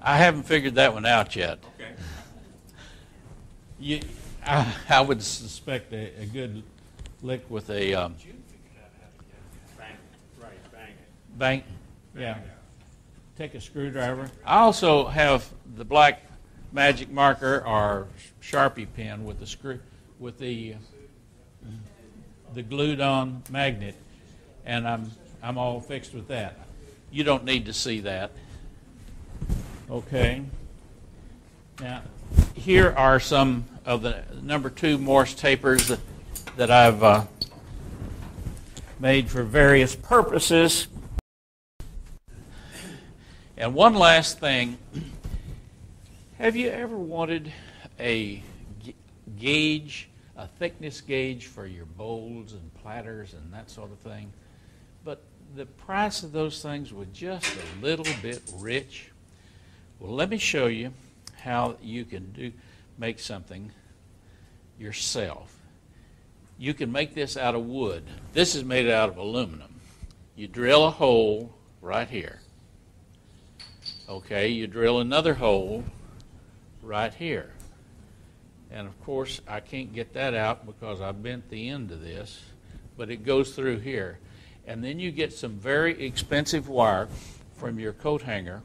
I haven't figured that one out yet. Okay. I would suspect a good lick with a bang. Yeah. Take a screwdriver. I also have the black magic marker or Sharpie pen with the screw with the glued on magnet, and I'm all fixed with that. You don't need to see that. Okay. Now, here are some of the number 2 Morse tapers that I've made for various purposes. And one last thing. Have you ever wanted a gauge, a thickness gauge for your bowls and platters and that sort of thing? But the price of those things was just a little bit rich. Well, let me show you how you can make something yourself. You can make this out of wood. This is made out of aluminum. You drill a hole right here. Okay, you drill another hole right here. And of course, I can't get that out because I bent the end of this, but it goes through here. And then you get some very expensive wire from your coat hanger,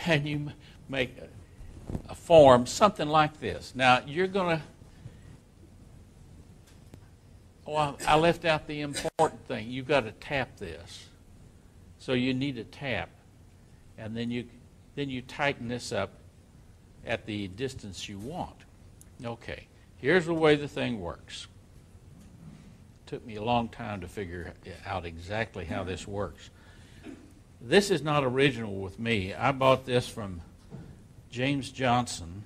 and you make a form, something like this. Now, you're going to, well, I left out the important thing. You've got to tap this. So you need a tap, and then you tighten this up at the distance you want. Okay, here's the way the thing works. Took me a long time to figure out exactly how this works. This is not original with me. I bought this from James Johnson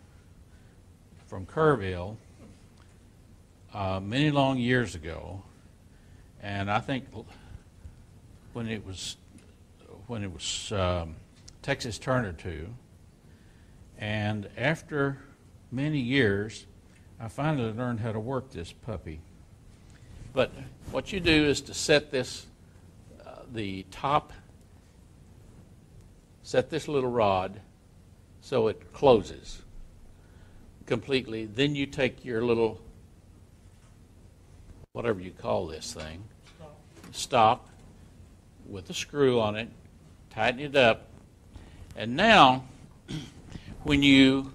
from Kerrville many long years ago, and I think when it was Texas Turner 2, and after many years, I finally learned how to work this puppy. But what you do is to set this, the top, set this little rod so it closes completely. Then you take your little, whatever you call this thing, stop with a screw on it, tighten it up, and now when you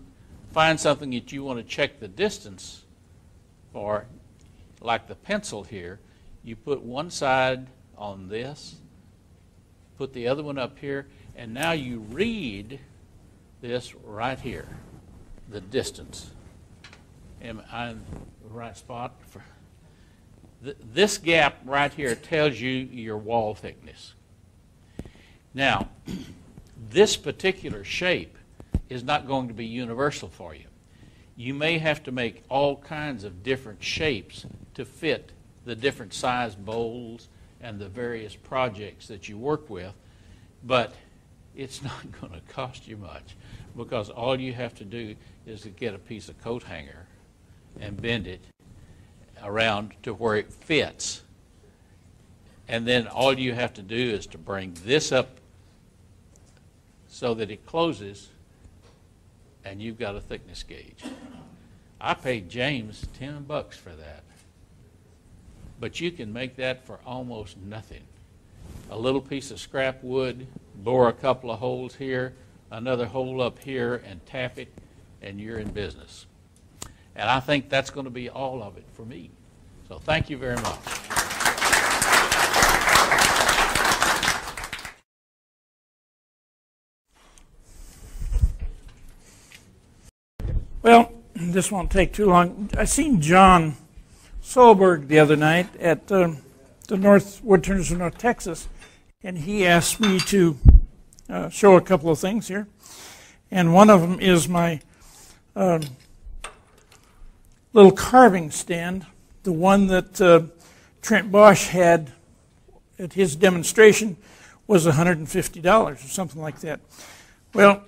find something that you want to check the distance for, like the pencil here, you put one side on this, put the other one up here, and now you read this right here, the distance. Am I in the right spot? This gap right here tells you your wall thickness. Now, this particular shape is not going to be universal for you. You may have to make all kinds of different shapes to fit the different size bowls and the various projects that you work with, but it's not going to cost you much because all you have to do is to get a piece of coat hanger and bend it around to where it fits. And then all you have to do is to bring this up so that it closes, and you've got a thickness gauge. I paid James $10 for that. But you can make that for almost nothing. A little piece of scrap wood, bore a couple of holes here, another hole up here, and tap it, and you're in business. And I think that's going to be all of it for me. So thank you very much. Well, this won't take too long. I seen John Solberg the other night at the Woodturners of North Texas, and he asked me to show a couple of things here. And one of them is my little carving stand, the one that Trent Bosch had at his demonstration was $150 or something like that. Well,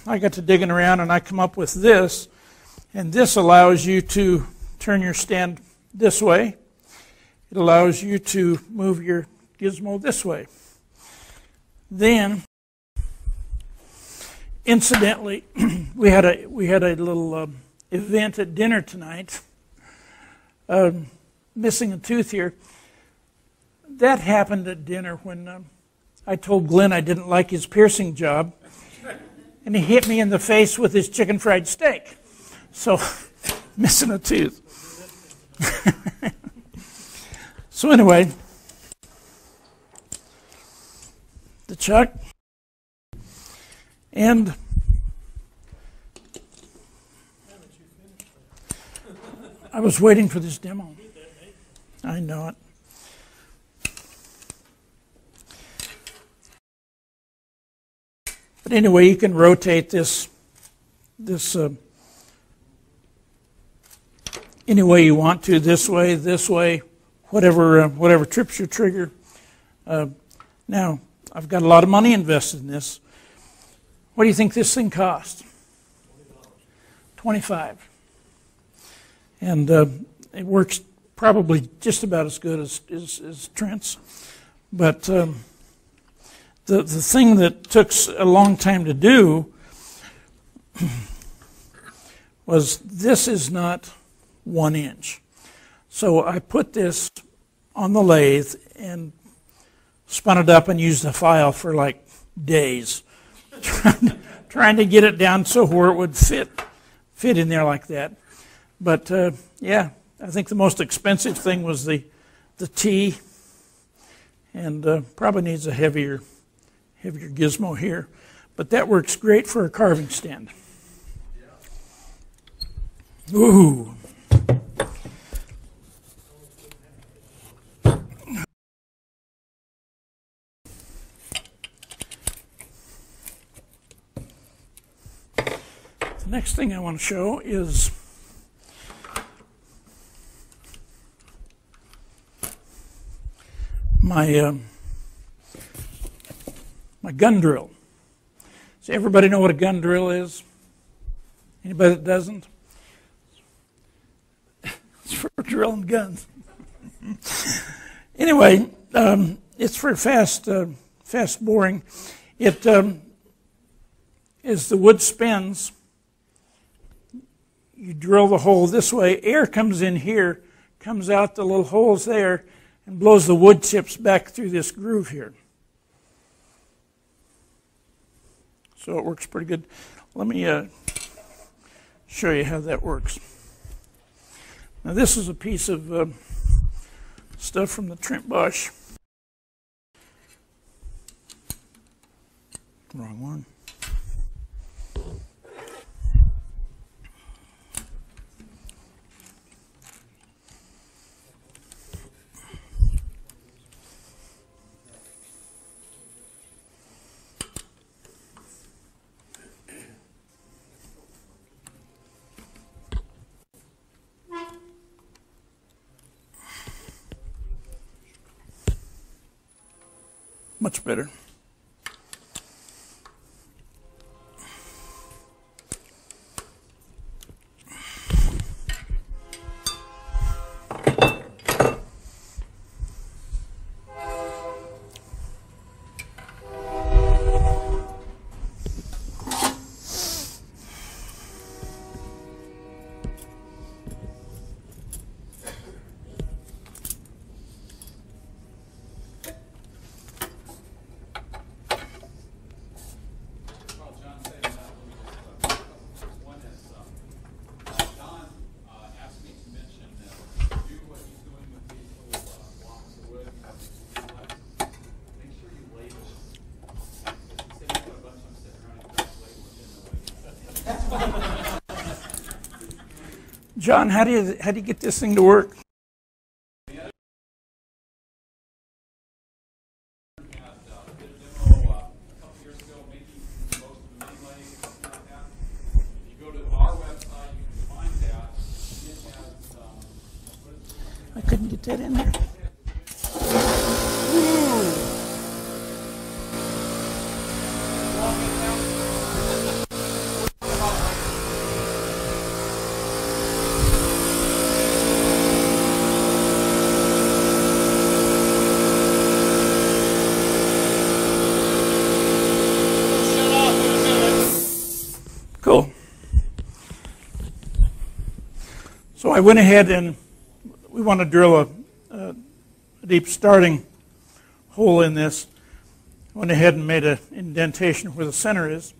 I got to digging around and I come up with this, and this allows you to turn your stand this way. It allows you to move your gizmo this way. Then incidentally, we had a little event at dinner tonight. Missing a tooth here. That happened at dinner when I told Glenn I didn't like his piercing job, and he hit me in the face with his chicken fried steak. So, missing a tooth. So anyway, the chuck, and I was waiting for this demo. I know it. But anyway, you can rotate this any way you want to, this way, whatever trips your trigger. Now, I've got a lot of money invested in this. What do you think this thing cost? $25. And it works probably just about as good as Trent's. But the thing that took a long time to do was this is not 1 inch. So I put this on the lathe and spun it up and used a file for like days, trying to get it down so where it would fit in there like that. But yeah, I think the most expensive thing was the T, and probably needs a heavier gizmo here. But that works great for a carving stand. Ooh. The next thing I want to show is my gun drill. Does everybody know what a gun drill is? Anybody that doesn't? It's for drilling guns. Anyway, it's for fast boring. It as the wood spins, you drill the hole this way. Air comes in here, comes out the little holes there, and blows the wood chips back through this groove here. So it works pretty good. Let me show you how that works. Now this is a piece of stuff from the Trent Bosch. Wrong one. Much better. John, how do you get this thing to work? I couldn't get that in there. I went ahead and we want to drill a deep starting hole in this. I went ahead and made an indentation where the center is.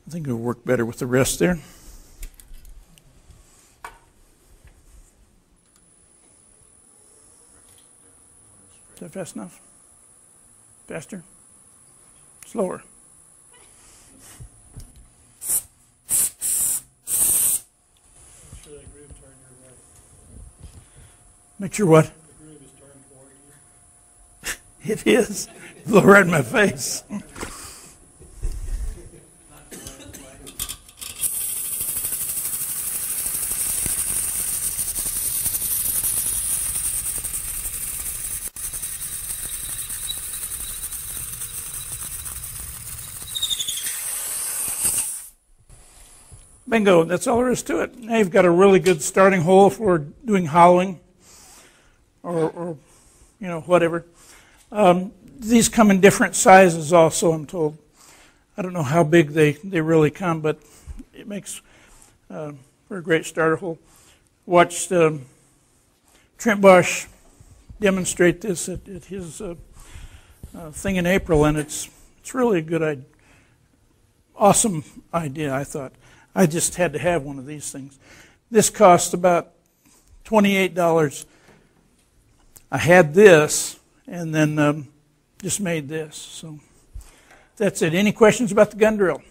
I think it'll work better with the rest there. Is that fast enough? Faster? Slower? Make sure what? The groove is turned toward you. It is. Blow right in my face. Bingo, that's all there is to it. Now you've got a really good starting hole for doing hollowing or whatever. These come in different sizes also, I'm told. I don't know how big they really come, but it makes for a great starter hole. Watched Trent Bosch demonstrate this at his thing in April, and it's really a good awesome idea, I thought. I just had to have one of these things. This cost about $28. I had this and then just made this. So that's it. Any questions about the gun drill?